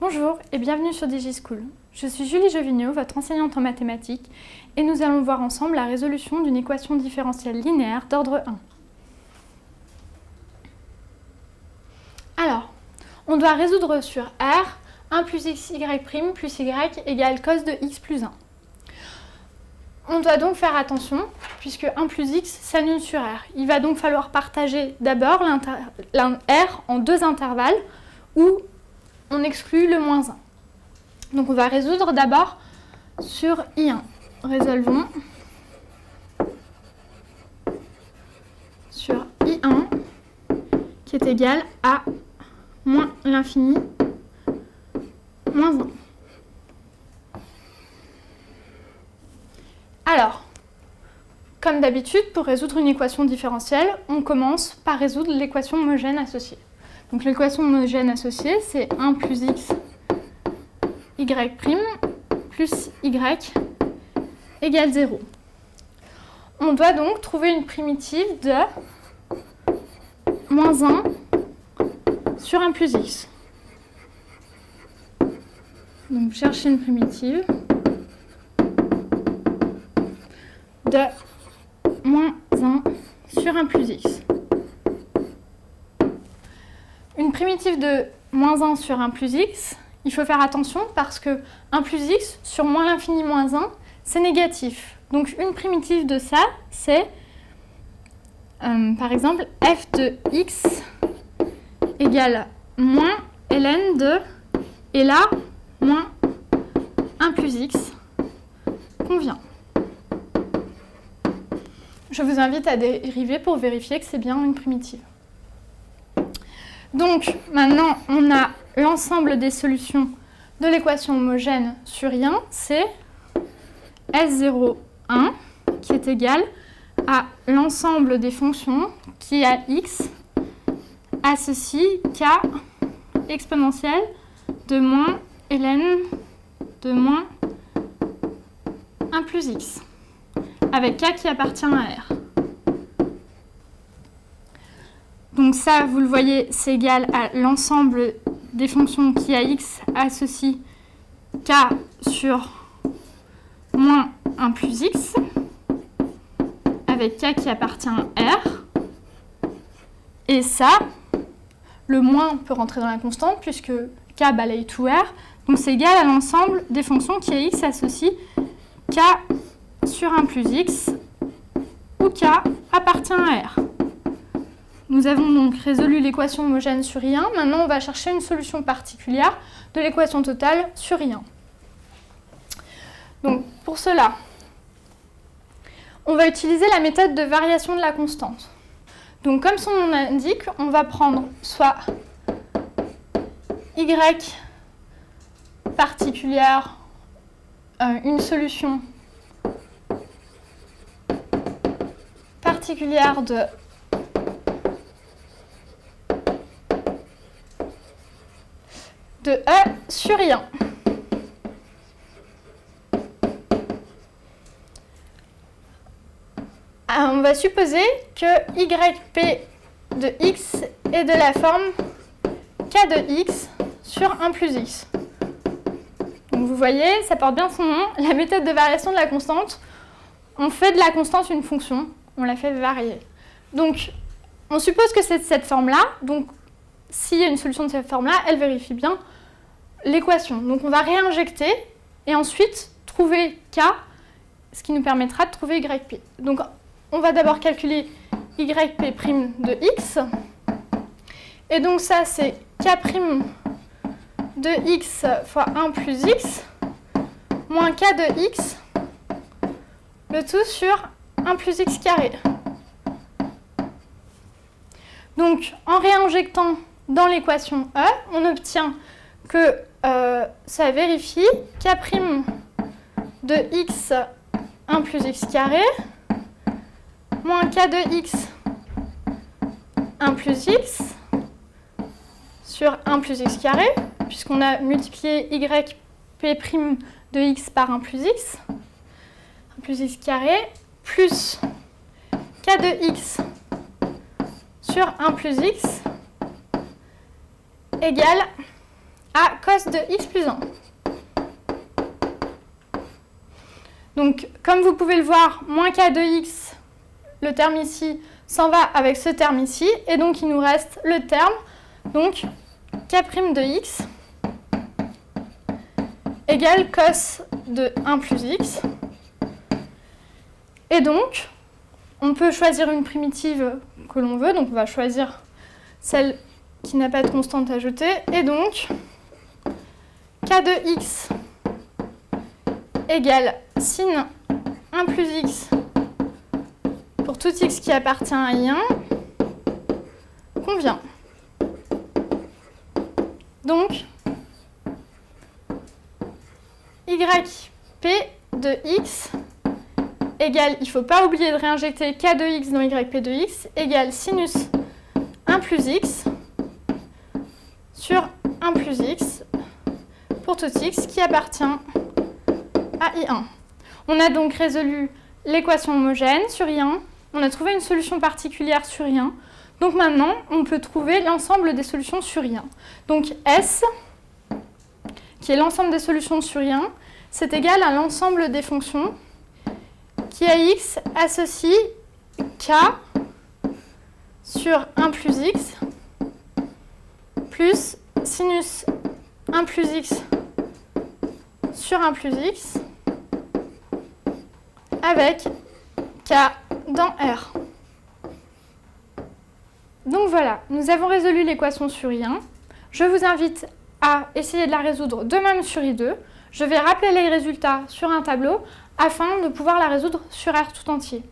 Bonjour et bienvenue sur DigiSchool. Je suis Julie Jovigneau, votre enseignante en mathématiques, et nous allons voir ensemble la résolution d'une équation différentielle linéaire d'ordre 1. Alors, on doit résoudre sur R 1 plus x, y' plus y égale cos de x plus 1. On doit donc faire attention, puisque 1 plus x s'annule sur R. Il va donc falloir partager d'abord R en deux intervalles où on exclut le moins 1. Donc on va résoudre d'abord sur I1. Résolvons sur I1 qui est égal à moins l'infini moins 1. Alors, comme d'habitude, pour résoudre une équation différentielle, on commence par résoudre l'équation homogène associée. Donc l'équation homogène associée, c'est 1 plus x, y' plus y égale 0. On doit donc trouver une primitive de moins 1 sur 1 plus x. Donc chercher une primitive de moins 1 sur 1 plus x. Une primitive de moins 1 sur 1 plus x, il faut faire attention parce que 1 plus x sur moins l'infini moins 1, c'est négatif. Donc une primitive de ça, c'est par exemple f de x égale moins ln de, et là, moins 1 plus x convient. Je vous invite à dériver pour vérifier que c'est bien une primitive. Donc, maintenant, on a l'ensemble des solutions de l'équation homogène sur I1, c'est S01 qui est égal à l'ensemble des fonctions qui à x associe k exponentielle de moins ln de moins 1 plus x, avec k qui appartient à R. Donc ça, vous le voyez, c'est égal à l'ensemble des fonctions qui à x associe k sur moins 1 plus x, avec k qui appartient à R. Et ça, le moins peut rentrer dans la constante puisque k balaye tout R. Donc c'est égal à l'ensemble des fonctions qui à x associe k sur 1 plus x, où k appartient à R. Nous avons donc résolu l'équation homogène sur I1. Maintenant, on va chercher une solution particulière de l'équation totale sur I1. Donc, pour cela, on va utiliser la méthode de variation de la constante. Donc, comme son nom l'indique, on va prendre soit y particulière, une solution particulière de E sur I1. On va supposer que YP de x est de la forme K de x sur 1 plus x. Donc vous voyez, ça porte bien son nom, la méthode de variation de la constante. On fait de la constante une fonction, on la fait varier. Donc on suppose que c'est de cette forme-là, donc s'il y a une solution de cette forme-là, elle vérifie bien l'équation. Donc on va réinjecter et ensuite trouver K, ce qui nous permettra de trouver YP. Donc on va d'abord calculer YP' de x. Et donc ça c'est K' de x fois 1 plus x moins K de x, le tout sur 1 plus x carré. Donc en réinjectant dans l'équation E, on obtient que ça vérifie K' de x 1 plus x carré moins K de x 1 plus x sur 1 plus x carré, puisqu'on a multiplié YP' de x par 1 plus x carré, plus K de x sur 1 plus x égale à cos de x plus 1. Donc, comme vous pouvez le voir, moins k de x, le terme ici, s'en va avec ce terme ici, et donc il nous reste le terme, donc k' de x égale cos de 1 plus x. Et donc, on peut choisir une primitive que l'on veut, donc on va choisir celle qui n'a pas de constante ajoutée, et donc k de x égale sin 1 plus x pour tout x qui appartient à I1 convient. Donc, yp de x égale, il ne faut pas oublier de réinjecter k de x dans yp de x, égale sinus 1 plus x sur 1 plus x pour tout x qui appartient à I1. On a donc résolu l'équation homogène sur I1, on a trouvé une solution particulière sur I1, donc maintenant on peut trouver l'ensemble des solutions sur I1. Donc S, qui est l'ensemble des solutions sur I1, c'est égal à l'ensemble des fonctions qui à x associe k sur 1 plus x plus sinus 1 plus x sur 1 plus x avec k dans R. Donc voilà, nous avons résolu l'équation sur I1. Je vous invite à essayer de la résoudre de même sur I2. Je vais rappeler les résultats sur un tableau afin de pouvoir la résoudre sur R tout entier.